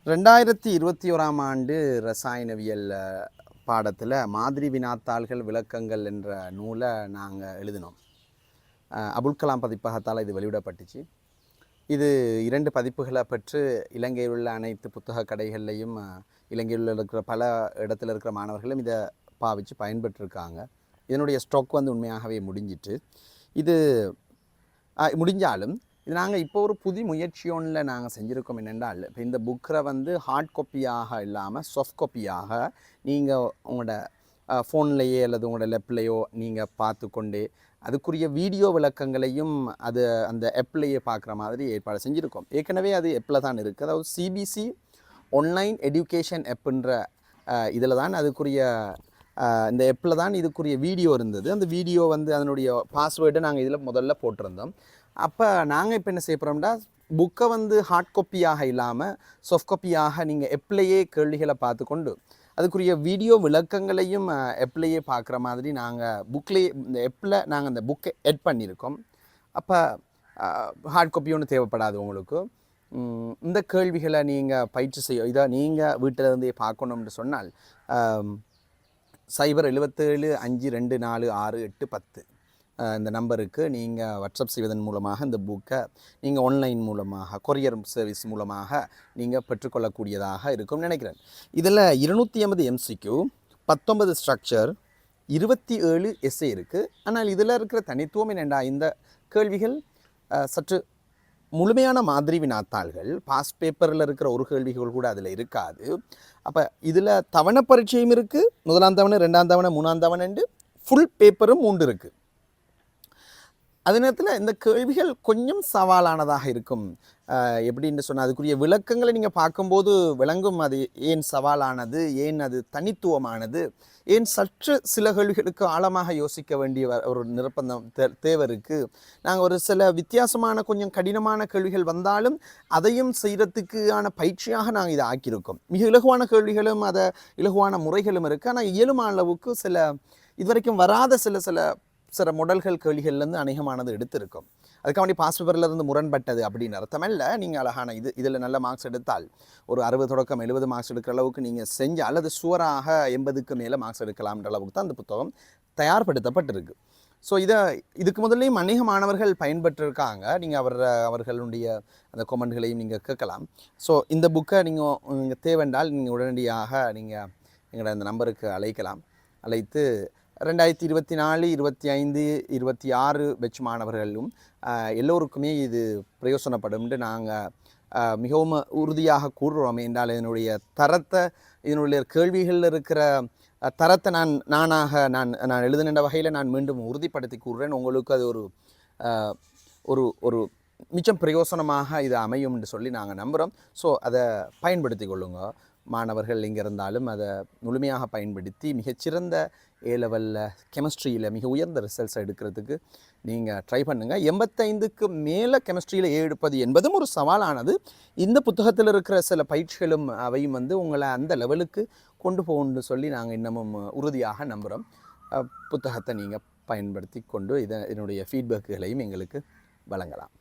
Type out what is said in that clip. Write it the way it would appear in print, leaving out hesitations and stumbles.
2021ஆம் ஆண்டு ரசாயனவியல் பாடத்தில் மாதிரி வினாத்தாள்கள் விளக்கங்கள் என்ற நூலை நாங்கள் எழுதினோம். அபுல் கலாம் பதிப்பகத்தால் இது வெளியிடப்பட்டுச்சு. இது 2 பதிப்புகளை பெற்று இலங்கையில் உள்ள அனைத்து புத்தக கடைகள்லையும் இலங்கையில் இருக்கிற பல இடத்துல இருக்கிற மாணவர்களும் இதை பாவித்து பயன்பெற்றிருக்காங்க. இதனுடைய ஸ்டாக் உண்மையாகவே முடிஞ்சிட்டு. இது முடிஞ்சாலும் இது நாங்கள் இப்போ ஒரு புது முயற்சி ஒன்றில் நாங்கள் செஞ்சுருக்கோம். என்னென்றால், இப்போ இந்த புக்கரை ஹார்ட் காப்பியாக இல்லாமல் சாஃப்ட் காப்பியாக நீங்கள் உங்களோட ஃபோன்லேயே அல்லது உங்களோட லேப்லேயோ நீங்கள் பார்த்துக்கொண்டே அதுக்குரிய வீடியோ விளக்கங்களையும் அந்த ஆப்லேயே பார்க்குற மாதிரி ஏற்பாடு செஞ்சுருக்கோம். ஏற்கனவே அது ஆப்பில் தான் இருக்குது. அதாவது சிபிசி ஆன்லைன் எஜுகேஷன் ஆப்புன்ற இதில் தான் அதுக்குரிய இந்த ஆப்பில் தான் இதுக்குரிய வீடியோ இருந்தது. அந்த வீடியோ அதனுடைய பாஸ்வேர்டை நாங்கள் இதில் முதல்ல போட்டிருந்தோம். அப்போ நாங்கள் இப்போ என்ன செய்ய போகிறோம்னா, புக்கை ஹார்ட் காப்பியாக இல்லாமல் சாஃப்ட் காப்பியாக நீங்கள் ஆப்லேயே கேள்விகளை பார்த்துக்கொண்டு அதுக்குரிய வீடியோ விளக்கங்களையும் ஆப்லேயே பார்க்குற மாதிரி நாங்கள் புக்லேயே இந்த ஆப்பில் நாங்கள் அந்த புக்கை எட் பண்ணியிருக்கோம். அப்போ ஹார்ட் காப்பி ஒன்று தேவைப்படாது உங்களுக்கு. இந்த கேள்விகளை நீங்கள் பயிற்சி செய்ய இதை நீங்கள் வீட்டில் இருந்தே பார்க்கணும்னு சொன்னால் 07752468810 இந்த நம்பருக்கு நீங்கள் வாட்ஸ்அப் செய்வதன் மூலமாக இந்த புக்கை நீங்கள் ஆன்லைன் மூலமாக கொரியர் சர்வீஸ் மூலமாக நீங்கள் பெற்றுக்கொள்ளக்கூடியதாக இருக்கும்னு நினைக்கிறேன். இதில் 280 MCQ, 19 ஸ்ட்ரக்சர், 27 எஸ்ஏ இருக்குது. ஆனால் இதில் இருக்கிற தனித்துவம் என்னென்னா, இந்த கேள்விகள் சற்று முழுமையான மாதிரி வினாத்தாள்கள். பாஸ் பேப்பரில் இருக்கிற ஒரு கேள்விகள் கூட அதில் இருக்காது. அப்போ இதில் தவணை பரீட்சையும் இருக்குது. 1ஆம் தவணை, 2ஆம் தவணை, 3ஆம் தவணைண்டு ஃபுல் பேப்பரும் 3 இருக்குது. அதே நேரத்தில் இந்த கேள்விகள் கொஞ்சம் சவாலானதாக இருக்கும். எப்படின்னு சொன்னால், அதுக்குரிய விளக்கங்களை நீங்கள் பார்க்கும்போது விளங்கும் அது ஏன் சவாலானது, ஏன் அது தனித்துவமானது, ஏன் சற்று சில கேள்விகளுக்கு ஆழமாக யோசிக்க வேண்டிய ஒரு நிர்பந்தம் தேவை இருக்குது. நாங்கள் ஒரு சில வித்தியாசமான கொஞ்சம் கடினமான கேள்விகள் வந்தாலும் அதையும் செய்கிறதுக்கான பயிற்சியாக நாங்கள் இதை ஆக்கியிருக்கோம். மிக இலகுவான கேள்விகளும் இலகுவான முறைகளும் இருக்குது. ஆனால் இயலுமான அளவுக்கு இதுவரைக்கும் வராத சில மொடல்கள் கேள்விகள்லேருந்து அநேகமானது எடுத்திருக்கும். அதுக்காக வேண்டி பாஸ் பேப்பரில் இருந்து முரண்பட்டது அப்படின்னு அர்த்தமல்ல. நீங்கள் அழகான இதில் நல்ல மார்க்ஸ் எடுத்தால் ஒரு 60 தொடக்கம் 70 மார்க்ஸ் எடுக்கிற அளவுக்கு நீங்கள் செஞ்சால் அல்லது சுவராக 80க்கு மேலே மார்க்ஸ் எடுக்கலாம்ன்ற அளவுக்கு தான் அந்த புத்தகம் தயார்படுத்தப்பட்டிருக்கு. ஸோ இதுக்கு முதல்லையும் அநேக மாணவர்கள் பயன்பெற்றிருக்காங்க. நீங்கள் அவர்களுடைய அந்த கொமெண்ட்களையும் நீங்கள் கேட்கலாம். ஸோ இந்த புக்கை நீங்கள் தேவைன்றால் நீங்கள் உடனடியாக நீங்கள் எங்களோட அந்த நம்பருக்கு அழைத்து 2024, 25, 26 பெட்ச் மாணவர்களும் எல்லோருக்குமே இது பிரயோசனப்படும் என்று நாங்கள் மிகவும் உறுதியாக கூறுறோம். என்றால் இதனுடைய கேள்விகளில் இருக்கிற தரத்தை நான் எழுதின வகையில் நான் மீண்டும் உறுதிப்படுத்தி கூறுறேன். உங்களுக்கு அது ஒரு மிச்சம் பிரயோசனமாக இது அமையும் என்று சொல்லி நாங்கள் நம்புகிறோம். ஸோ அதை பயன்படுத்தி கொள்ளுங்க. மாணவர்கள் எங்கே இருந்தாலும் அதை முழுமையாக பயன்படுத்தி மிகச்சிறந்த A-லெவலில் கெமிஸ்ட்ரியில் மிக உயர்ந்த ரிசல்ட்ஸை எடுக்கிறதுக்கு நீங்கள் ட்ரை பண்ணுங்கள். 85க்கு மேலே கெமிஸ்ட்ரியில் A எடுப்பது என்பதும் ஒரு சவாலானது. இந்த புத்தகத்தில் இருக்கிற சில பயிற்சிகளும் அவையும் உங்களை அந்த லெவலுக்கு கொண்டு போகணுன்னு சொல்லி நாங்கள் இன்னமும் உறுதியாக நம்புகிறோம். புத்தகத்தை நீங்கள் பயன்படுத்தி கொண்டு இதனுடைய ஃபீட்பேக்குகளையும் எங்களுக்கு வழங்கலாம்.